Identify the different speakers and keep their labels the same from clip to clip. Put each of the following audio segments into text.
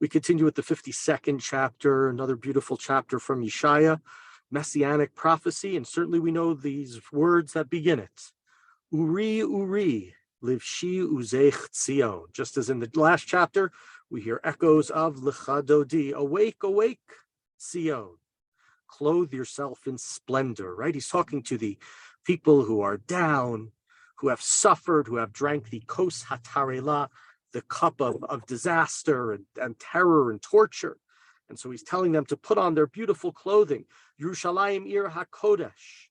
Speaker 1: We continue with the 52nd chapter, another beautiful chapter from Yeshayah, Messianic prophecy, and certainly we know these words that begin it. Uri, Uri, livshi uzech Tzion. Just as in the last chapter, we hear echoes of Lecha Dodi, awake, awake, Tzion. Clothe yourself in splendor, right? He's talking to the people who are down, who have suffered, who have drank the kos hatarela, the cup of disaster and terror and torture. And so he's telling them to put on their beautiful clothing. Yerushalayim Ir HaKodesh.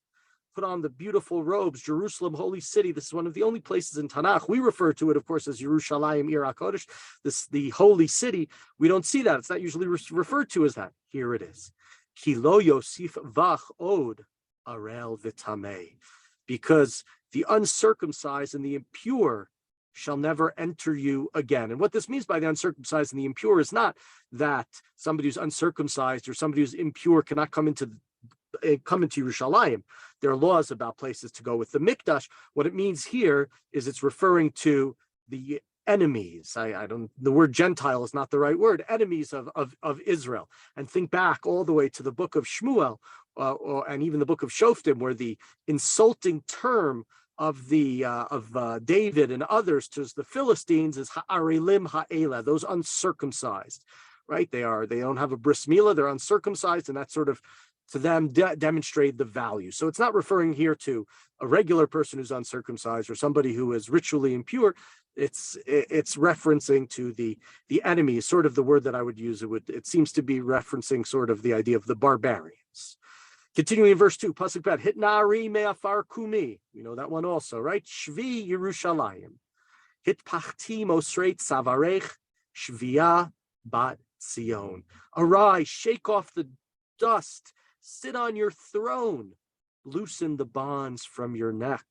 Speaker 1: Put on the beautiful robes, Jerusalem, holy city. This is one of the only places in Tanakh. We refer to it, of course, as Yerushalayim Ir HaKodesh, the holy city. We don't see that. It's not usually referred to as that. Here it is. Ki lo yosif vach od arel v'tamei. Because the uncircumcised and the impure shall never enter you again. And what this means by the uncircumcised and the impure is not that somebody who's uncircumcised or somebody who's impure cannot come into Yerushalayim. There are laws about places to go with the Mikdash. What it means here is it's referring to the enemies. The word Gentile is not the right word. Enemies of Israel. And think back all the way to the book of Shmuel, and even the book of Shoftim, where the insulting term of David and others to the Philistines is ha'arelim ha'ela, those uncircumcised, right? They don't have a bris milah, they're uncircumcised, and that sort of to them demonstrate the value. So it's not referring here to a regular person who's uncircumcised or somebody who is ritually impure. It's referencing to the enemy, sort of the word that I would use. It seems to be referencing sort of the idea of the barbarians. Continuing in verse 2, Pasuk Bet, Hit na'ari me'afar kumi. You know that one also, right? Shvi Yerushalayim. Hit pachti mosreit savarech shviya bat Zion. Arise, shake off the dust, sit on your throne, loosen the bonds from your neck.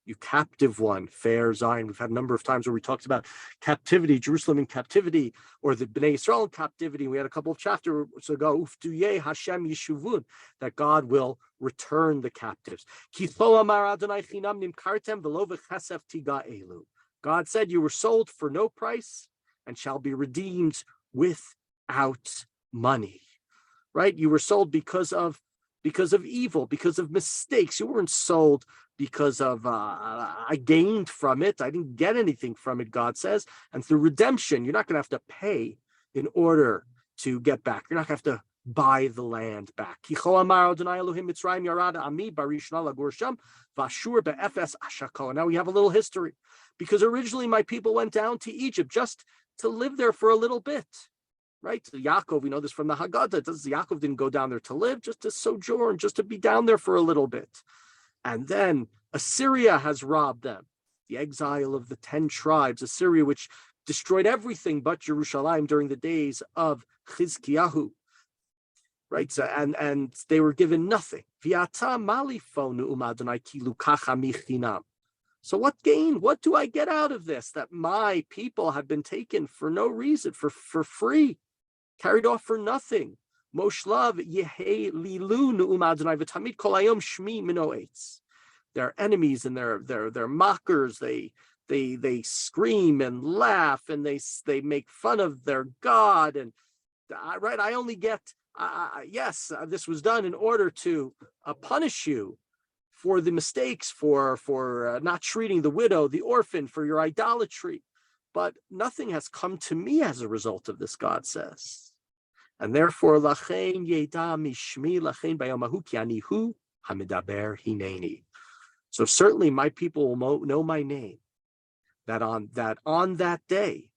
Speaker 1: You captive one, fair Zion. We've had a number of times where we talked about captivity, Jerusalem in captivity, or the Bnei Yisrael in captivity. We had a couple of chapters ago, Uftuye Hashem Yeshuvun, that God will return the captives. God said, you were sold for no price and shall be redeemed without money. Right? You were sold because of evil, because of mistakes. You weren't sold because of I gained from it. I didn't get anything from it, God says. And through redemption, you're not going to have to pay in order to get back. You're not going to have to buy the land back. Now we have a little history, because originally my people went down to Egypt just to live there for a little bit. Right? So Yaakov, we know this from the Haggadah. Yaakov didn't go down there to live, just to sojourn, just to be down there for a little bit. And then Assyria has robbed them. The exile of the 10 tribes, Assyria, which destroyed everything but Jerusalem during the days of Chizkiyahu. Right? So, and they were given nothing. So what gain? What do I get out of this? That my people have been taken for no reason, for free, carried off for nothing. Moshlav yehe lilu nu'um Adonai v'tamid kol hayom shmi mino eitz. They're enemies and they're mockers. They scream and laugh and they make fun of their God. And right, I only get yes, this was done in order to punish you for the mistakes, for not treating the widow, the orphan, for your idolatry. But nothing has come to me as a result of this, God says. And therefore, lachen yeda mishmi lachen bayamahu ki anihu hamidaber hineni. So certainly my people will know my name, that on that day,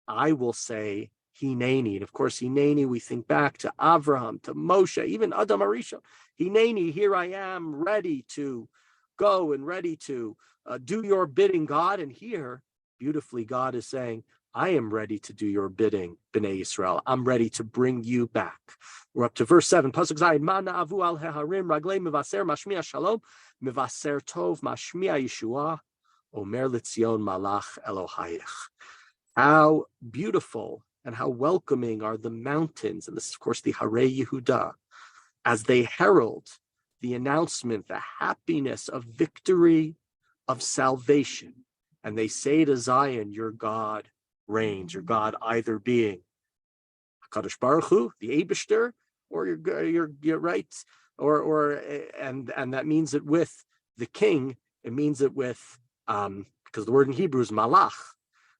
Speaker 1: I will say hineni. And of course, hineni, we think back to Avraham, to Moshe, even Adam Arisha. Hineni, here I am, ready to go and ready to do your bidding, God. And here, beautifully, God is saying, I am ready to do your bidding, Bnei Yisrael. I'm ready to bring you back. We're up to verse 7. Pasuk Zayin, Mana avu al heharim raglei mivaser mashmiya shalom mivaser tov mashmiya Yeshua omer litzion malach Elohayich. How beautiful and how welcoming are the mountains, and this is, of course, the Harei Yehuda, as they herald the announcement, the happiness of victory, of salvation. And they say to Zion, your God reigns, your God either being Kadosh Baruch Hu, the Eibishter, or you're right, and that means it with the king. It means it with because the word in Hebrew is malach,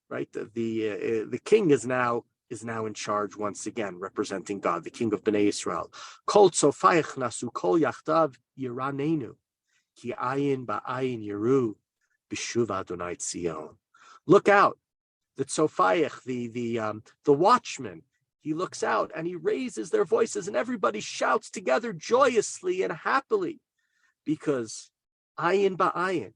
Speaker 1: right? The king is now in charge once again, representing God, the king of Bnei Israel. Kol tzofayich nasu kol yachdav yiranenu, ki ayin ba'ayin yiru b'shuv Adonai Tzion. Look out, the tzofayich, the watchman. He looks out and he raises their voices, and everybody shouts together joyously and happily, because ayin ba'ayin,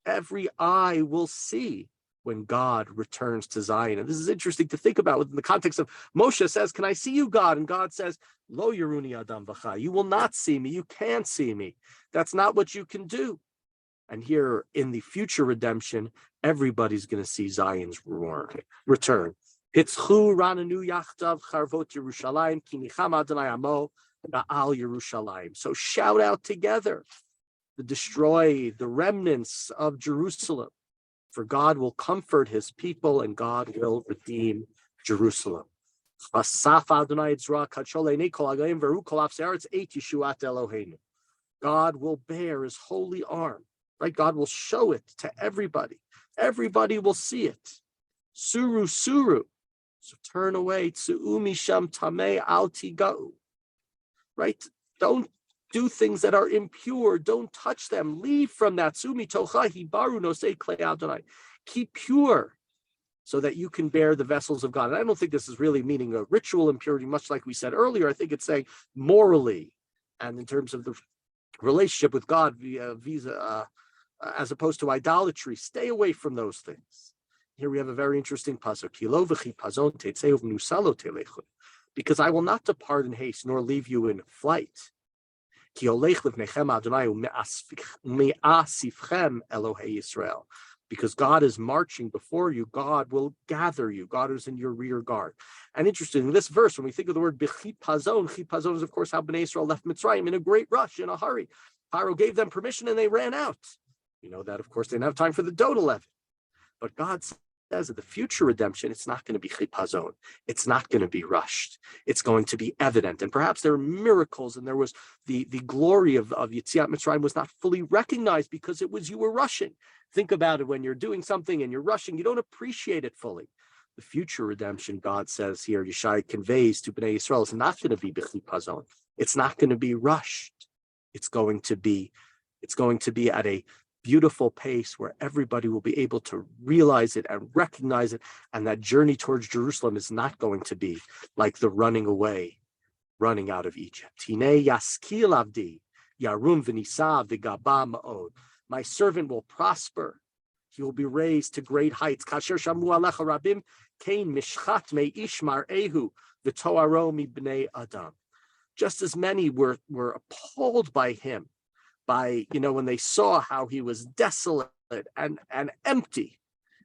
Speaker 1: every eye will see when God returns to Zion. And this is interesting to think about within the context of Moshe says, "Can I see you, God?" And God says, "Lo yeruni adam v'cha." You will not see me. You can't see me. That's not what you can do. And here in the future redemption, everybody's going to see Zion's return. Hitzchu rananu yachtav charvot Yerushalayim ki nicham Adonai amo ba'al Yerushalayim. So shout out together, the remnants of Jerusalem, for God will comfort his people and God will redeem Jerusalem. God will bear his holy arm, right? God will show it to everybody. Everybody will see it. Suru, suru. So turn away. Tsu'umisham tamei al tigau. Right? Don't do things that are impure. Don't touch them. Leave from that. Sumi tocha hibaru nosei klei Adonai. Keep pure so that you can bear the vessels of God. And I don't think this is really meaning a ritual impurity, much like we said earlier. I think it's saying morally and in terms of the relationship with God as opposed to idolatry. Stay away from those things. Here we have a very interesting pasuk. Because I will not depart in haste, nor leave you in flight. Because God is marching before you, God will gather you. God is in your rear guard. And interesting, in this verse, when we think of the word chipazon is of course how Bnei Israel left Mitzrayim in a great rush, in a hurry. Pharaoh gave them permission and they ran out. You know that, of course, they didn't have time for the dough to leaven. But God says that the future redemption, it's not going to be chipazon. It's not going to be rushed. It's going to be evident. And perhaps there are miracles, and there was the glory of Yetziat Mitzrayim was not fully recognized because you were rushing. Think about it, when you're doing something and you're rushing, you don't appreciate it fully. The future redemption, God says here, Yeshayah conveys to Bnei Yisrael, is not going to be b'chipazon. It's not going to be rushed. It's going to be at a beautiful pace where everybody will be able to realize it and recognize it. And that journey towards Jerusalem is not going to be like the running out of Egypt. Hinei yaskil avdi, yarum v'nisav v'gaba ma'od. My servant will prosper. He will be raised to great heights. Kasher shamu alecha rabim, kain mishchat me ishmar ehu v'toaro mi bnei adam. Just as many were appalled by him, when they saw how he was desolate and empty,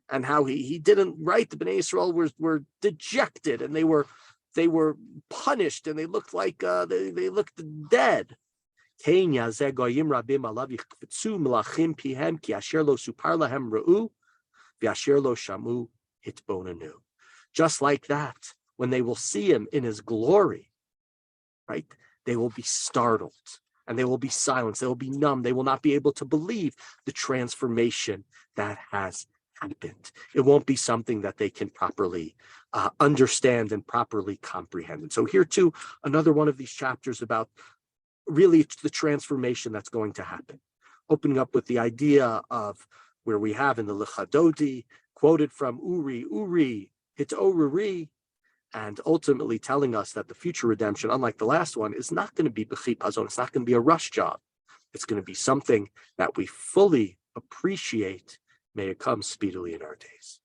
Speaker 1: and how he didn't, right? The Bnei Israel were dejected, and they were punished, and they looked like they looked dead. Just like that, when they will see him in his glory, right? They will be startled and they will be silenced. They will be numb. They will not be able to believe the transformation that has happened. It won't be something that they can properly understand and properly comprehend. And so here too, another one of these chapters about really the transformation that's going to happen. Opening up with the idea of where we have in the Lechadodi, quoted from Uri, Hit'oruri, and ultimately telling us that the future redemption, unlike the last one, is not going to be b'chipazon. It's not going to be a rush job. It's going to be something that we fully appreciate. May it come speedily in our days.